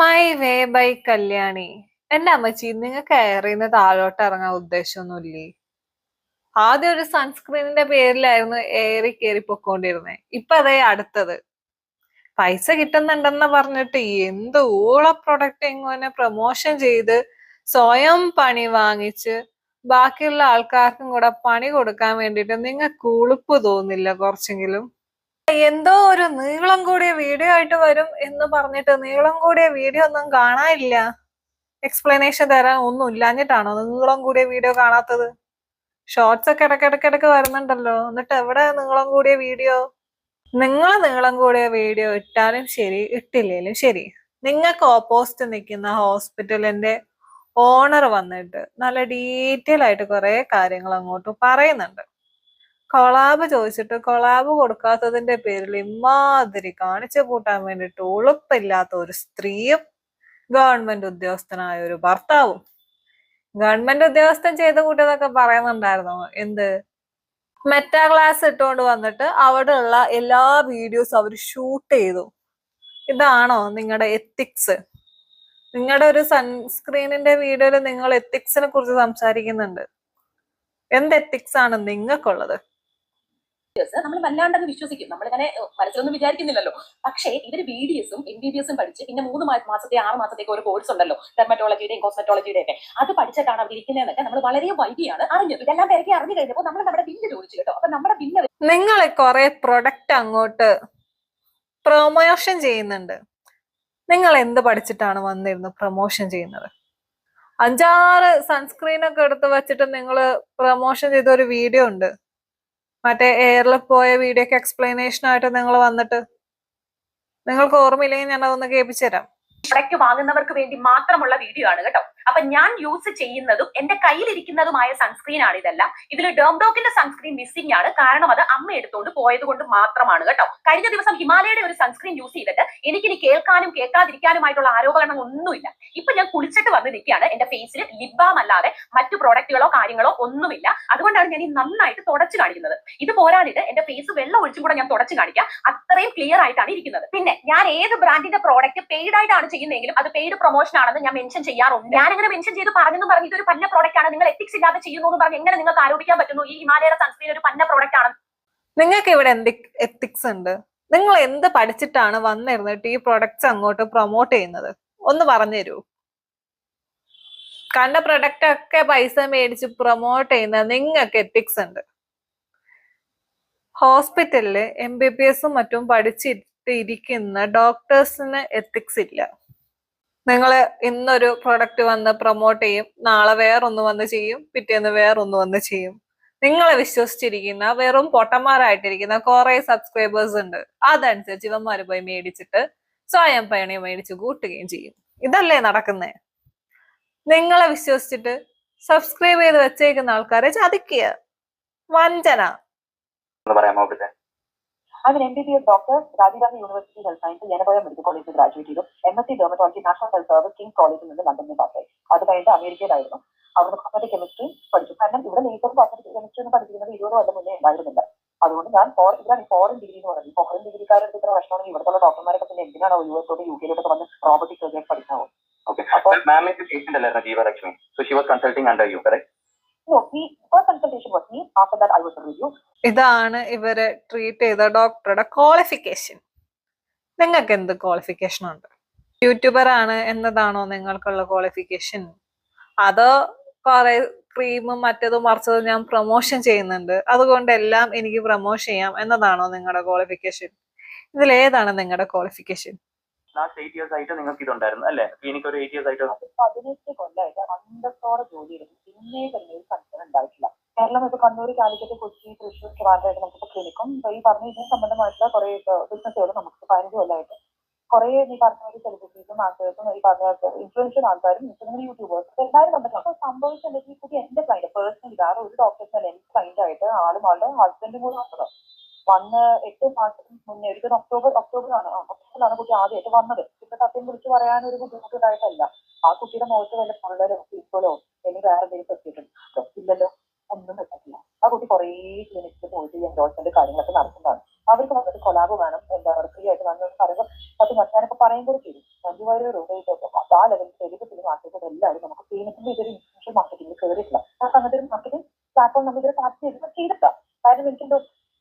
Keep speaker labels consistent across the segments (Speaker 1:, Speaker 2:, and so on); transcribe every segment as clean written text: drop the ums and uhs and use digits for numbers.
Speaker 1: My way by Kalyani. എന്റെ അമ്മച്ചി, നിങ്ങൾക്ക് കയറിന്ന് താഴോട്ട് ഇറങ്ങാൻ ഉദ്ദേശമൊന്നുമില്ലേ? ആദ്യം ഒരു സൺസ്ക്രീനിന്റെ പേരിലായിരുന്നു ഏറി കയറി പൊക്കോണ്ടിരുന്നേ. ഇപ്പൊ അതേ അടുത്തത് പൈസ കിട്ടുന്നുണ്ടെന്ന് പറഞ്ഞിട്ട് എന്ത് ഊള പ്രൊഡക്റ്റ് ഇങ്ങനെ പ്രൊമോഷൻ ചെയ്ത് സ്വയം പണി വാങ്ങിച്ച് ബാക്കിയുള്ള ആൾക്കാർക്കും കൂടെ പണി കൊടുക്കാൻ വേണ്ടിട്ട് നിങ്ങൾക്ക് ഉളുപ്പ് തോന്നില്ല കുറച്ചെങ്കിലും? എന്തോ ഒരു നീളം കൂടിയ വീഡിയോ ആയിട്ട് വരും എന്ന് പറഞ്ഞിട്ട് നീളം കൂടിയ വീഡിയോ ഒന്നും കാണാനില്ല. എക്സ്പ്ലനേഷൻ തരാൻ ഒന്നും ഇല്ലാഞ്ഞിട്ടാണോ നീളം കൂടിയ വീഡിയോ കാണാത്തത്? ഷോർട്സ് ഒക്കെ ഇടയ്ക്കിടയ്ക്കിടയ്ക്ക് വരുന്നുണ്ടല്ലോ, എന്നിട്ട് എവിടെ നീളം കൂടിയ വീഡിയോ? നിങ്ങൾ നീളം കൂടിയ വീഡിയോ ഇട്ടാലും ശരി ഇട്ടില്ലേലും ശരി, നിങ്ങൾക്ക് ഓപ്പോസിറ്റ് നിൽക്കുന്ന ഹോസ്പിറ്റലിന്റെ ഓണർ വന്നിട്ട് നല്ല ഡീറ്റെയിൽ ആയിട്ട് കുറെ കാര്യങ്ങൾ അങ്ങോട്ട് പറയുന്നുണ്ട്. കൊളാബ് ചോദിച്ചിട്ട് കൊളാബ് കൊടുക്കാത്തതിന്റെ പേരിൽ ഇമാതിരി കാണിച്ചു കൂട്ടാൻ വേണ്ടിട്ട് ഉളുപ്പില്ലാത്ത ഒരു സ്ത്രീയും ഗവൺമെന്റ് ഉദ്യോഗസ്ഥനായ ഒരു ഭർത്താവും. ഗവൺമെന്റ് ഉദ്യോഗസ്ഥൻ ചെയ്ത കൂട്ടിയതൊക്കെ പറയുന്നുണ്ടായിരുന്നോ? എന്ത് മെറ്റാ ക്ലാസ് ഇട്ടുകൊണ്ട് വന്നിട്ട് അവിടെ ഉള്ള എല്ലാ വീഡിയോസ് അവർ ഷൂട്ട് ചെയ്തു. ഇതാണോ നിങ്ങളുടെ എത്തിക്സ്? നിങ്ങളുടെ ഒരു സൺസ്ക്രീനിന്റെ വീഡിയോയിൽ നിങ്ങൾ എത്തിക്സിനെ കുറിച്ച് സംസാരിക്കുന്നുണ്ട്. എന്ത് എത്തിക്സ് ആണ് നിങ്ങൾക്കുള്ളത്?
Speaker 2: നമ്മൾ വല്ലാണ്ടങ്ങ് വിശ്വസിക്കും. നമ്മളിങ്ങനെ മനസ്സിലൊന്നും വിചാരിക്കുന്നില്ലല്ലോ. പക്ഷേ ഇവര് BDS-ഉം MBBS-ഉം പഠിച്ച് പിന്നെ 3 മാസത്തെ 6 മാസത്തേക്ക് ഒരു കോഴ്സ് ഉണ്ടല്ലോ, ഡെർമറ്റോളജിയുടെയും കോസ്മെറ്റോളജിയുടെ ഒക്കെ. അത് പഠിച്ചിട്ടാണ് അവർ ഇരിക്കുന്നതെന്നൊക്കെ നമ്മൾ വളരെ വൈകിയാണ് അറിഞ്ഞത്. ഇതെല്ലാം പേരൊക്കെ അറിഞ്ഞു കഴിഞ്ഞപ്പോൾ നമ്മൾ നമ്മുടെ ബില്ല് ചോദിച്ചു കേട്ടോ. അപ്പൊ നമ്മുടെ ബില്ല്
Speaker 1: നിങ്ങൾ കുറെ പ്രൊഡക്റ്റ് അങ്ങോട്ട് പ്രൊമോഷൻ ചെയ്യുന്നുണ്ട്. നിങ്ങൾ എന്ത് പഠിച്ചിട്ടാണ് വന്നിരുന്നു പ്രൊമോഷൻ ചെയ്യുന്നത്? 5-6 സൺസ്ക്രീൻ ഒക്കെ എടുത്ത് വെച്ചിട്ട് നിങ്ങൾ പ്രൊമോഷൻ ചെയ്ത ഒരു വീഡിയോ ഉണ്ട്. മറ്റേ എയറിൽ പോയ വീഡിയോക്ക് എക്സ്പ്ലനേഷൻ ആയിട്ട് നിങ്ങൾ വന്നിട്ട്, നിങ്ങൾക്ക് ഓർമ്മയില്ലെങ്കിൽ ഞാൻ അതൊന്ന് കേൾപ്പിച്ചു തരാം.
Speaker 2: പ്രൊഡക്റ്റ് വാങ്ങുന്നവർക്ക് വേണ്ടി മാത്രമുള്ള വീഡിയോ ആണ് കേട്ടോ. അപ്പൊ ഞാൻ യൂസ് ചെയ്യുന്നതും എന്റെ കയ്യിലിരിക്കുന്നതുമായ സൺസ്ക്രീൻ ആണ് ഇതെല്ലാം. ഇതിൽ ഡെർംഡോക്കിന്റെ സൺസ്ക്രീൻ മിസ്സിംഗ് ആണ്. കാരണം അത് അമ്മ എടുത്തുകൊണ്ട് പോയത് കൊണ്ട് മാത്രമാണ് കേട്ടോ. കഴിഞ്ഞ ദിവസം ഹിമാലയയുടെ ഒരു സൺസ്ക്രീൻ യൂസ് ചെയ്തിട്ട് എനിക്കിനി കേൾക്കാനും കേൾക്കാതിരിക്കാനുമായിട്ടുള്ള ആരോപണങ്ങൾ ഒന്നുമില്ല. ഇപ്പൊ ഞാൻ കുളിച്ചിട്ട് വന്ന് നിൽക്കുകയാണ്. എന്റെ ഫേസിൽ ലിപ് ബാം അല്ലാതെ മറ്റു പ്രോഡക്റ്റുകളോ കാര്യങ്ങളോ ഒന്നുമില്ല. അതുകൊണ്ടാണ് ഞാൻ ഈ നന്നായിട്ട് തുടച്ചു കാണിക്കുന്നത്. ഇത് പോരാണിത് എന്റെ ഫേസ് വെള്ളം ഒഴിച്ചും കൂടെ ഞാൻ തുടച്ചു കാണിക്കാം. അത്രയും ക്ലിയർ ആയിട്ടാണ് ഇരിക്കുന്നത്. പിന്നെ ഞാൻ ഏത് ബ്രാൻഡിന്റെ പ്രോഡക്റ്റ് പെയ്ഡ് ആയിട്ടാണ് ചെയ്യുന്നതെങ്കിലും അത് പെയ്ഡ് പ്രൊമോഷൻ ആണെന്ന് ഞാൻ മെൻഷൻ ചെയ്യാറുണ്ട്. ഞാനിങ്ങനെ മെൻഷൻ ചെയ്ത് പറഞ്ഞെന്ന് പറഞ്ഞ് ഇതൊരു പന്ന പ്രോഡക്റ്റ് ആണ്, നിങ്ങൾ എത്തിക്സ് ഇല്ലാതെ ചെയ്യുന്നു എന്ന് പറഞ്ഞ് എങ്ങനെ നിങ്ങൾക്ക് ആരോപിക്കാൻ പറ്റുന്നു ഈ ഹിമാലയ സൺസ്ക്രീൻ ഒരു പന്ന പ്രോഡക്റ്റ് ആണ്?
Speaker 1: നിങ്ങൾക്ക് ഇവിടെ എന്ത് എത്തിക്സ് ഉണ്ട്? നിങ്ങൾ എന്ത് പഠിച്ചിട്ടാണ് വന്നിരുന്നിട്ട് ഈ പ്രൊഡക്ട്സ് അങ്ങോട്ട് പ്രൊമോട്ട് ചെയ്യുന്നത്? ഒന്ന് പറഞ്ഞു തരൂ. കണ്ട പ്രൊഡക്റ്റ് ഒക്കെ പൈസ മേടിച്ച് പ്രൊമോട്ട് ചെയ്യുന്ന നിങ്ങൾക്ക് എത്തിക്സ് ഉണ്ട്. ഹോസ്പിറ്റലില് MBBS-ഉം മറ്റും പഠിച്ചിട്ട് ഇരിക്കുന്ന ഡോക്ടേഴ്സിന് എത്തിക്സ് ഇല്ല. നിങ്ങൾ ഇന്നൊരു പ്രൊഡക്റ്റ് വന്ന് പ്രൊമോട്ട് ചെയ്യും, നാളെ വേറൊന്ന് വന്ന് ചെയ്യും, പിറ്റേന്ന് വേറൊന്ന് വന്ന് ചെയ്യും. നിങ്ങളെ വിശ്വസിച്ചിരിക്കുന്ന വെറും പൊട്ടന്മാരായിട്ടിരിക്കുന്ന കുറെ സബ്സ്ക്രൈബേഴ്സ് ഉണ്ട്. അതനുസരിച്ച് ഇവന്മാര് പോയി മേടിച്ചിട്ട് സ്വയം പണി മേടിച്ച് കൂട്ടുകയും ചെയ്യും. ഇതല്ലേ നടക്കുന്നേ? നിങ്ങളെ വിശ്വസിച്ചിട്ട് സബ്സ്ക്രൈബ് ചെയ്ത് വെച്ചേക്കുന്ന ആൾക്കാരെ ചതിക്കുക, വഞ്ചന.
Speaker 2: I'm an MBBS doctor, Rajiv Gandhi University Health Sciences, Yanabaya Medical College graduate ചെയ്തു. MSc Dermatology National Health Service King's College നിന്ന് ലണ്ടനിൽ പാസ്സായി. അത് കഴിഞ്ഞിട്ട് അമേരിക്കയിലായിരുന്നു. അവിടെ കോസ്മെറ്റിക് കെമിസ്ട്രി പഠിച്ചു. കാരണം ഇവിടെ നേഴ്സും കോസ്മെറ്റിക് കെമിസ്ട്രി എന്ന് പഠിക്കുന്നത് 20 കൊല്ലം മുന്നേ ഉണ്ടായിരുന്നില്ല. അതുകൊണ്ട് ഞാൻ ഇതാണ് ഫോറിൻ ഡിഗ്രി എന്ന് പറയുന്നത്. ഫോറിൻ ഡിഗ്രിക്കാരുടെ ഇത്ര പ്രശ്നമാണെങ്കിൽ ഇവിടുത്തെ ഡോക്ടർമാരൊക്കെ പിന്നെ എന്തിനാണോ US-ഓട്ട് UK-ലോട്ട് വന്ന് റോബോട്ടിക് സർജറി പഠിക്കാവോ?
Speaker 1: ഇതാണ് ഇവര് ട്രീറ്റ് ചെയ്ത ഡോക്ടറുടെ ക്വാളിഫിക്കേഷൻ. നിങ്ങൾക്ക് എന്ത് ക്വാളിഫിക്കേഷൻ ഉണ്ട്? യൂട്യൂബർ ആണ് എന്നതാണോ നിങ്ങൾക്കുള്ള ക്വാളിഫിക്കേഷൻ? അതോ കുറെ ക്രീമും മറ്റതും മറിച്ചതും ഞാൻ പ്രൊമോഷൻ ചെയ്യുന്നുണ്ട്, അതുകൊണ്ട് എല്ലാം എനിക്ക് പ്രൊമോഷൻ ചെയ്യാം എന്നതാണോ നിങ്ങളുടെ ക്വാളിഫിക്കേഷൻ? ഇതിലേതാണ് നിങ്ങളുടെ ക്വാളിഫിക്കേഷൻ?
Speaker 3: ലാസ്റ്റ് 8 years ആയിട്ട് നിങ്ങൾക്ക് ഇതുണ്ടായിരുന്നു അല്ലേ? എനിക്ക് ഒരു 8 years ആയിട്ട്
Speaker 2: 18 കൊല്ലമായിട്ട് അന്തത്തോടെ ജോലി ചെയ്തു. പിന്നെ തന്നെ ഒരു കൺസേൺ ഉണ്ടായിട്ടില്ല. കേരളം ഇപ്പൊ കണ്ണൂർ, കാലിക്കറ്റ്, കൊച്ചി, തൃശ്ശൂർ, ട്രിവാൻഡ്രമായിട്ട് നമുക്കിപ്പോ ക്ലിനിക്കും ഈ പറഞ്ഞ ഇതിന് സംബന്ധമായിട്ടുള്ള കുറെ ബിസിനസ്സുകൾ നമുക്ക് 15 കൊല്ലമായിട്ട് കുറെ ഈ പറഞ്ഞ ഒരു സെലിബ്രിറ്റീസും ആക്ടേഴ്സും ഈ പറഞ്ഞ ഇൻഫ്ലുവൻഷ്യൽ ആൾക്കാരും യൂട്യൂബേഴ്സും എല്ലാവരും കണ്ടിട്ടുണ്ട്. അപ്പൊ സംഭവിച്ചിട്ടുണ്ടെങ്കിൽ കൂടി എന്റെ ക്ലൈന്റ് പേഴ്സണലി വേറെ ഒരു ഡോക്ടേഴ്സിനല്ല എന്റെ ക്ലൈന്റ് ആയിട്ട് ആളും ആളുടെ ഹസ്ബൻഡും കൂടെ വന്നത്. വന്ന് 8 മാസം മുന്നേ ഒരിക്കലും ഒക്ടോബറിലാണ് കുട്ടി ആദ്യമായിട്ട് വന്നത്. ഇപ്പൊ സത്യം വിളിച്ച് പറയാനൊരു ബുദ്ധിമുട്ടുണ്ടായിട്ടല്ല. ആ കുട്ടിയുടെ മുഖത്ത് വല്ല പൊള്ളലോ ഇപ്പോഴോ എനിക്ക് വേറെ എന്തെങ്കിലും പറ്റിയിട്ടുണ്ടോ? ഇല്ലല്ലോ, ഒന്നും പറ്റില്ല. ആ കുട്ടി കുറേ ക്ലിനിക്കിൽ പോയിട്ട് എൻഡോഴ്സ്മെന്റ് കാര്യങ്ങളൊക്കെ നടത്തുന്നതാണ്. അവർക്ക് വന്നിട്ട് കൊലാബ് വേണം, എന്താ പറയുക, ഫ്രീ ആയിട്ട് വന്ന് പറയുമ്പോൾ അത് ഞാനിപ്പോ പറയും കൂടി ചെയ്തു. 5 പേര്
Speaker 4: ആ ലെവലിൽ സെലിബ്രിറ്റി മാർക്കറ്റ് എല്ലാവരും നമുക്ക് പേയ്മെന്റിന്റെ ഇതൊരു ഇൻഫ്ലുവൻഷ്യൽ മാർക്കറ്റിംഗ് കയറിയിട്ടില്ല. കാരണം അങ്ങനത്തെ ഒരു മാർക്കറ്റിംഗ് പ്ലാറ്റ്ഫോം നമ്മൾ ഇതൊരു സ്റ്റാർട്ട് ചെയ്തിട്ടില്ല. കാരണം എനിക്കെന്തോ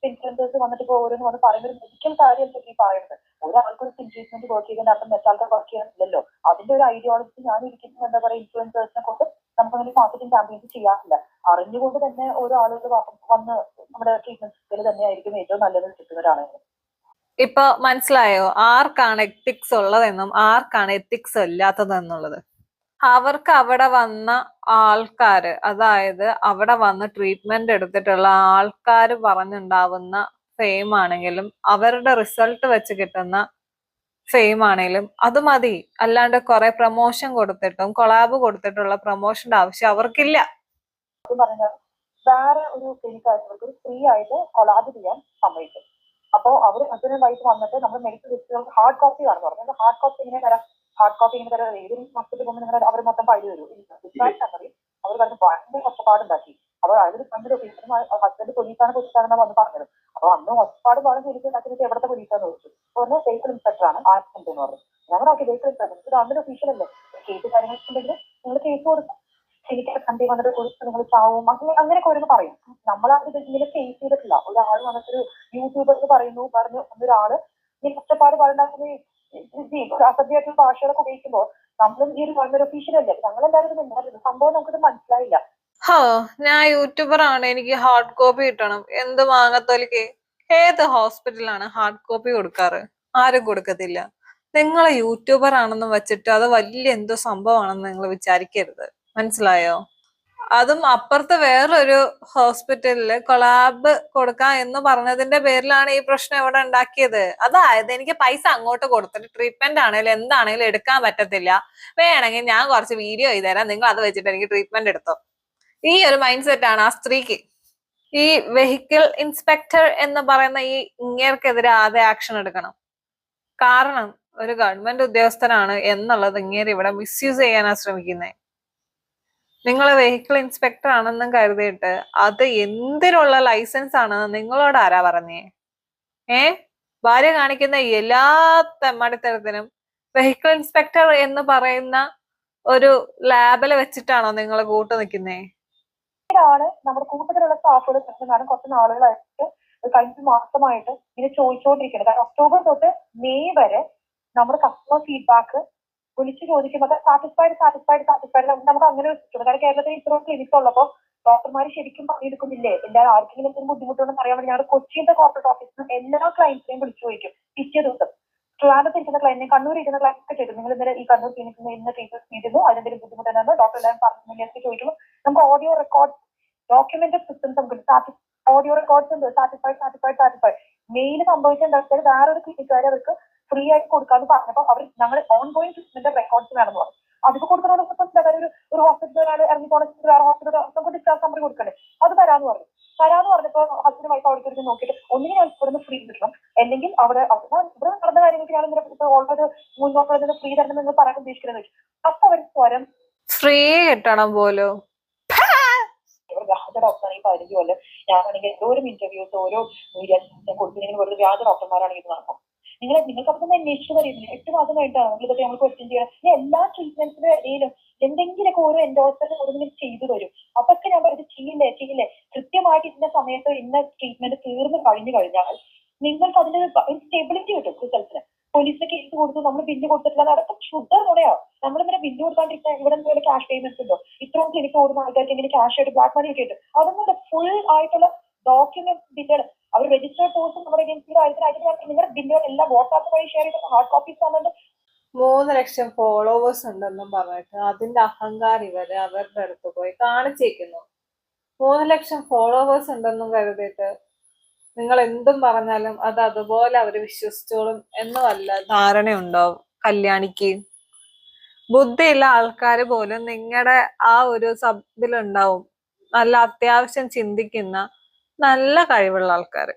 Speaker 4: ഇൻഫ്ലുവൻസേഴ്സ് വന്നിട്ട് ഇപ്പോൾ ഓരോന്ന് വന്ന് പറയുന്ന ഒരു മെഡിക്കൽ കാര്യമല്ല ഈ പറയുന്നത്. ഒരാൾക്കൊരു ട്രീറ്റ്മെന്റ് വർക്ക് ചെയ്തതിന്റെ അർത്ഥം മറ്റാൾക്ക് വർക്ക് ചെയ്യാനില്ലല്ലോ. അതിന്റെ ഒരു ഐഡിയോളജി ഞാൻ ഇരിക്കുന്ന എന്താ പറയുക ഇൻഫ്ലുവൻസേഴ്സിനെ കൊണ്ട് നമുക്കങ്ങനെ മാർക്കറ്റിംഗ് ക്യാമ്പയിൻസ് ചെയ്യാറില്ല. അറിഞ്ഞുകൊണ്ട് തന്നെ ഓരോ ആളുകൾ വന്ന് നമ്മുടെ ട്രീറ്റ്മെന്റ് തന്നെയായിരിക്കും ഏറ്റവും നല്ലത് കിട്ടുന്നവരാണ്.
Speaker 1: ഇപ്പൊ മനസ്സിലായോ ആർക്കാണ് എത്തിക്സ് ഉള്ളതെന്നും ആർക്കാണ് എത്തിക്സ് ഇല്ലാത്തതെന്നുള്ളത്? അവർക്ക് അവിടെ വന്ന ആൾക്കാര്, അതായത് അവിടെ വന്ന് ട്രീറ്റ്മെന്റ് എടുത്തിട്ടുള്ള ആൾക്കാര് പറഞ്ഞുണ്ടാവുന്ന ഫെയിം ആണെങ്കിലും അവരുടെ റിസൾട്ട് വെച്ച് കിട്ടുന്ന ഫെയിം ആണെങ്കിലും അത് മതി. അല്ലാണ്ട് കുറെ പ്രൊമോഷൻ കൊടുത്തിട്ടും കൊളാബ് കൊടുത്തിട്ടുള്ള പ്രൊമോഷന്റെ ആവശ്യം അവർക്കില്ല.
Speaker 4: വേറെ ഒരു ക്ലിനിക്കായിട്ട് ഫ്രീ ആയിട്ട് കൊളാബ് ചെയ്യാൻ സമ്മതിക്കും. അപ്പോൾ അവർ അതിനായിട്ട് വന്നിട്ട് നമ്മൾ മെഡിക്കൽ ലിസ്റ്റുകൾക്ക് ഹാർഡ് കോപ്പി ആണെന്ന് പറഞ്ഞത്. ഹാർഡ് കോപ്പി ഇങ്ങനെ തരാം, ഹാർഡ് കോപ്പി ഇങ്ങനെ തരാം. ഏതൊരു ഹോസ്പിറ്റലിൽ പോകുമ്പോൾ നിങ്ങൾ അവർ മൊത്തം പൈസ വരും. അവർ പറഞ്ഞ് ഭയങ്കര ഒച്ചപ്പാടുണ്ടാക്കി. അപ്പോൾ അതിൽ കണ്ടൊരു ഹസ്ബൻഡ് പോലീസാണ് പൊലീസാണെന്നാണ് വന്ന് പറഞ്ഞത്. അപ്പോൾ അന്ന് ഒച്ചപ്പാട് പറഞ്ഞ് എനിക്ക് എവിടുത്തെ പോലീസാന്ന് ചോദിച്ചു. അപ്പോൾ വെഹിക്കിൾ ഇൻസ്പെക്ടറാണ് ആക്സിഡന്റ് എന്ന് പറഞ്ഞു. ഞങ്ങൾ നോക്കി വെഹിക്കിൾ ഇൻസ്പെക്ടർ ഗവൺമെന്റ് ഒഫീഷ്യൽ അല്ലേ, കേസ് കാര്യങ്ങളൊക്കെ ഉണ്ടെങ്കിൽ നിങ്ങൾ കേസ് കൊടുക്കും, എനിക്ക് കണ്ടി വന്നിട്ട് കൊടുത്ത് നിങ്ങൾ ചാവും അങ്ങനെയൊക്കെ ഓരോന്ന് പറയും. നമ്മളത് ഇങ്ങനെ ഫേസ് ചെയ്തിട്ടില്ല. ഒരാൾ വന്നിട്ടൊരു യൂട്യൂബർ പറഞ്ഞു ഒന്നൊരാള് ഈ കഷ്ടപ്പാട് പറയുന്നത് അസഭ്യമായിട്ടുള്ള ഭാഷകളൊക്കെ ഉപയോഗിക്കുമ്പോൾ നമ്മളും ഈ ഒരു ഗവൺമെന്റ് ഒഫീഷ്യൽ അല്ലേ, ഞങ്ങളെല്ലാവരും സംഭവം നമുക്കിത് മനസ്സിലായില്ല.
Speaker 1: ഞാൻ യൂട്യൂബർ ആണ്, എനിക്ക് ഹാർഡ് കോപ്പി കിട്ടണം. എന്ത് മാങ്ങത്തൊലിക്ക്? ഏത് ഹോസ്പിറ്റലാണ് ഹാർഡ് കോപ്പി കൊടുക്കാറ്? ആരും കൊടുക്കത്തില്ല. നിങ്ങൾ യൂട്യൂബർ ആണെന്ന് വെച്ചിട്ട് അത് വലിയ എന്തോ സംഭവമാണെന്ന് നിങ്ങൾ വിചാരിക്കരുത്, മനസ്സിലായോ? അതും അപ്പുറത്ത് വേറൊരു ഹോസ്പിറ്റലില് കൊളാബ് കൊടുക്കാം എന്ന് പറഞ്ഞതിന്റെ പേരിലാണ് ഈ പ്രശ്നം ഇവിടെ ഉണ്ടാക്കിയത്. അതായത് എനിക്ക് പൈസ അങ്ങോട്ട് കൊടുത്തിട്ട് ട്രീറ്റ്മെന്റ് ആണെങ്കിലും എന്താണെങ്കിലും എടുക്കാൻ പറ്റത്തില്ല, വേണമെങ്കിൽ ഞാൻ കുറച്ച് വീഡിയോ ചെയ്തുതരാം, നിങ്ങൾ അത് വെച്ചിട്ട് എനിക്ക് ട്രീറ്റ്മെന്റ് എടുത്തോ. ഈ ഒരു മൈൻഡ് സെറ്റ് ആണ് ആ സ്ത്രീക്ക്. ഈ വെഹിക്കിൾ ഇൻസ്പെക്ടർ എന്ന് പറയുന്ന ഈ ഇങ്ങേർക്കെതിരെ ആദ്യം ആക്ഷൻ എടുക്കണം. കാരണം ഒരു ഗവൺമെന്റ് ഉദ്യോഗസ്ഥനാണ് എന്നുള്ളത് ഇങ്ങേര് ഇവിടെ മിസ്യൂസ് ചെയ്യാനാ ശ്രമിക്കുന്നത്. നിങ്ങൾ വെഹിക്കിൾ ഇൻസ്പെക്ടർ ആണെന്നും കരുതിയിട്ട് അത് എന്തിനുള്ള ലൈസൻസ് ആണെന്ന് നിങ്ങളോട് ആരാ പറഞ്ഞേ? ഭാര്യ കാണിക്കുന്ന എല്ലാ തെമ്മാടിത്തരത്തിനും വെഹിക്കിൾ ഇൻസ്പെക്ടർ എന്ന് പറയുന്ന ഒരു ലാബിൽ വെച്ചിട്ടാണോ നിങ്ങൾ കൂട്ടു നിൽക്കുന്നേ?
Speaker 4: നമ്മുടെ കൂട്ടത്തിലുള്ള സ്റ്റാഫുകൾ കാരണം കുറച്ച് നാളുകളായിട്ട് കഴിഞ്ഞ മാസമായിട്ട് ഇങ്ങനെ ചോദിച്ചുകൊണ്ടിരിക്കുന്നത്. കാരണം ഒക്ടോബർ തൊട്ട് മെയ് വരെ നമ്മുടെ കസ്റ്റമർ ഫീഡ്ബാക്ക് വിളിച്ചു ചോദിക്കുമ്പോൾ സാറ്റിസ്ഫൈഡ് നമുക്ക് അങ്ങനെ വെച്ചിട്ടുണ്ട്. കാരണം കേരളത്തിൽ ഇത്രയും ക്ലിനിക്സ് ഉള്ളപ്പോൾ ഡോക്ടർമാർ ശരിക്കും പണിയെടുക്കുന്നില്ലേ, എല്ലാവരും ആർക്കെങ്കിലും എന്തെങ്കിലും ബുദ്ധിമുട്ടുണ്ടെന്ന് അറിയാൻ വേണ്ടി ഞങ്ങളുടെ കൊച്ചിയുടെ കോർപ്പറേറ്റ് ഓഫീസിൽ എല്ലാ ക്ലയൻസിനെയും വിളിച്ചു ചോദിക്കും. പിറ്റേ ദിവസം ട്രിവാൻഡ്രത്ത് ഇരിക്കുന്ന ക്ലയന്റിനെ കണ്ണൂർ ഇരിക്കുന്ന ക്ലയന്റ് ഒക്കെ ചെയ്തു, നിങ്ങൾ ഇന്നലെ ഈ കണ്ണൂർ ക്ലിനിക്കിൽ ഇന്ന് ട്രീറ്റ്മെന്റ് ചെയ്തിരുന്നു, അതിനെന്തെങ്കിലും ബുദ്ധിമുട്ടുണ്ടെന്ന് ഡോക്ടർ എല്ലാവരും പറഞ്ഞില്ലെങ്കിൽ ചോദിക്കുമ്പോൾ നമുക്ക് ഓഡിയോ റെക്കോർഡ് ഡോക്യുമെന്റഡ് സിസ്റ്റംസ് നമുക്ക് ഓഡിയോ റെക്കോർഡ്സ് ഉണ്ട്. സാറ്റിസ്ഫൈഡ് മെയിൽ സംഭവിച്ചെന്താ വേറൊരു ക്ലിനിക്കാർ അവർക്ക് ഫ്രീ ആയിട്ട് കൊടുക്കാന്ന് പറഞ്ഞപ്പോൾ അവർ ഞങ്ങൾ ഓൺ ഗോയിങ് ട്രീറ്റ്മെന്റ് റെക്കോർഡ്സ് വേണമെന്ന് പറഞ്ഞു. അതിപ്പോ കൊടുക്കുന്ന ഒരു ഹോസ്പിറ്റലിൽ ഒരാൾ ഇറങ്ങി പോകണം, വേറെ ഹോസ്പിറ്റൽ നമുക്ക് ഡിസ്ചാർജ് നമ്പർ കൊടുക്കണ്ടേ, അത് തരാന്ന് പറഞ്ഞപ്പോൾ ഹസ്ബൻഡ് വൈഫ് അവിടെ നോക്കിയിട്ട് ഒന്നിനും ഞാൻ ഇവിടെ ഫ്രീ കിട്ടണം, അല്ലെങ്കിൽ അവിടെ ഇവിടെ നടന്ന കാര്യങ്ങൾക്ക് ഞാൻ ഓൾറെഡി മുന്നോട്ടുള്ളത് ഫ്രീ തരണം നിങ്ങൾ പറയാൻ ഉദ്ദേശിക്കുന്നത് വെച്ചു. അപ്പൊ അവർ സ്വരം
Speaker 1: ഫ്രീ കിട്ടണം പോലും.
Speaker 4: വ്യാജ ഡോക്ടറാണ് ഈ 15 കൊല്ലം ഞാനാണെങ്കിൽ എന്തോരം ഇന്റർവ്യൂസ് ഓരോ മീഡിയ കൊടുത്തില്ലെങ്കിൽ വെറുതെ വ്യാജ ഡോക്ടർമാരാണെങ്കിൽ ഇത് നടക്കും. നിങ്ങൾക്ക് അപ്പൊ തന്നെ അന്വേഷിച്ചു പറയുന്നില്ല. 8 മാസം കഴിഞ്ഞിട്ടാണ് നമ്മളിതൊക്കെ നമ്മൾ ക്വസ്റ്റ്യൻ ചെയ്യണം. എല്ലാ ട്രീറ്റ്മെന്റ്സിന്റെ ഇടയിലും എന്തെങ്കിലുമൊക്കെ ഓരോ എൻഡോഴ്സ്മെന്റ് ഓരോന്നും ചെയ്തു തരും. അപ്പൊക്കെ ഞാൻ പറയുന്നത് ചെയ്യില്ലേ കൃത്യമായിട്ട് ഇന്ന സമയത്ത് ഇന്ന ട്രീറ്റ്മെന്റ് തീർന്നു കഴിഞ്ഞു കഴിഞ്ഞാൽ നിങ്ങൾക്ക് അതിന്റെ സ്റ്റെബിലിറ്റി കിട്ടും. റിസൾട്ടിന് പോലീസിന് കേസ് കൊടുത്തു നമ്മൾ ബില്ല് കൊടുത്തിട്ടില്ല, അതൊക്കെ ശുദ്ധ നുണയോ. നമ്മളിങ്ങനെ ബില്ല് കൊടുക്കാണ്ടിരിക്കാൻ ഇവിടെ നിന്ന് ക്യാഷ് പേയ്മെന്റ്സ് ഉണ്ടോ? ഇത്രയും ക്ലിനിക്ക് ഓടുന്ന ആൾക്കാർക്ക് ഇങ്ങനെ ക്യാഷ് ആയിട്ട് ബ്ലാക്ക് മണി ഒക്കെ ഉണ്ട്. അതൊന്നും ഫുൾ ആയിട്ടുള്ള ഡോക്യുമെന്റ് ബില്ലുകൾ അവർ രജിസ്റ്റേർഡ് പോസ്റ്റ് നമ്മുടെ ഏജൻസിയുടെ ആയിട്ട് നിങ്ങളുടെ ബില്ലുകൾ എല്ലാം വാട്സാപ്പ് വഴി ഷെയർ ചെയ്തിട്ട് ഹാർഡ് കോപ്പീസ് തന്നിട്ട്
Speaker 1: 3 ലക്ഷം ഫോളോവേഴ്സ് ഉണ്ടെന്നും പറഞ്ഞിട്ട് അതിന്റെ അഹങ്കാരം ഇവര് അവരുടെ അടുത്ത് പോയി കാണിച്ചേക്കുന്നു. 3 ലക്ഷം ഫോളോവേഴ്സ് ഉണ്ടെന്നും കരുതിയിട്ട് നിങ്ങൾ എന്തും പറഞ്ഞാലും അത് അതുപോലെ അവര് വിശ്വസിച്ചോളും എന്ന് വല്ല ധാരണയുണ്ടോ കല്യാണിക്ക്? ബുദ്ധിയുള്ള ആൾക്കാര് പോലും നിങ്ങളുടെ ആ ഒരു സബിലുണ്ടാവും, നല്ല അത്യാവശ്യം ചിന്തിക്കുന്ന നല്ല കഴിവുള്ള ആൾക്കാര്.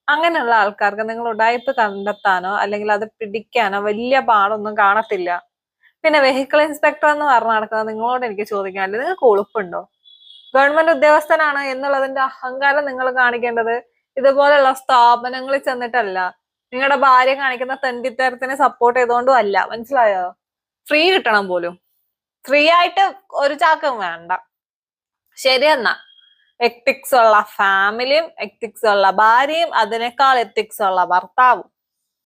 Speaker 1: അങ്ങനെയുള്ള ആൾക്കാർക്ക് നിങ്ങൾ ഉടായ്പ് കണ്ടെത്താനോ അല്ലെങ്കിൽ അത് പിടിക്കാനോ വലിയ പാടൊന്നും കാണത്തില്ല. പിന്നെ വെഹിക്കിൾ ഇൻസ്പെക്ടർ എന്ന് പറഞ്ഞു നടക്കുന്നത് നിങ്ങളോട് എനിക്ക് ചോദിക്കാനില്ല, നിങ്ങൾക്ക് ഉളുപ്പുണ്ടോ? ഗവൺമെന്റ് ഉദ്യോഗസ്ഥനാണ് എന്നുള്ളതിന്റെ അഹങ്കാരം നിങ്ങൾ കാണിക്കേണ്ടത് ഇതുപോലെയുള്ള സ്ഥാപനങ്ങളിൽ ചെന്നിട്ടല്ല, നിങ്ങളുടെ ഭാര്യ കാണിക്കുന്ന തെണ്ടിത്തരത്തിനെ സപ്പോർട്ട് ചെയ്തുകൊണ്ടും അല്ല, മനസ്സിലായോ? ഫ്രീ കിട്ടണം പോലും. ഫ്രീ ആയിട്ട് ഒരു ചാക്കും വേണ്ട. ശരി എന്നാ, എത്തിക്സ് ഉള്ള ഫാമിലിയും എത്തിക്സ് ഉള്ള ഭാര്യയും അതിനേക്കാൾ എത്തിക്സ് ഉള്ള ഭർത്താവും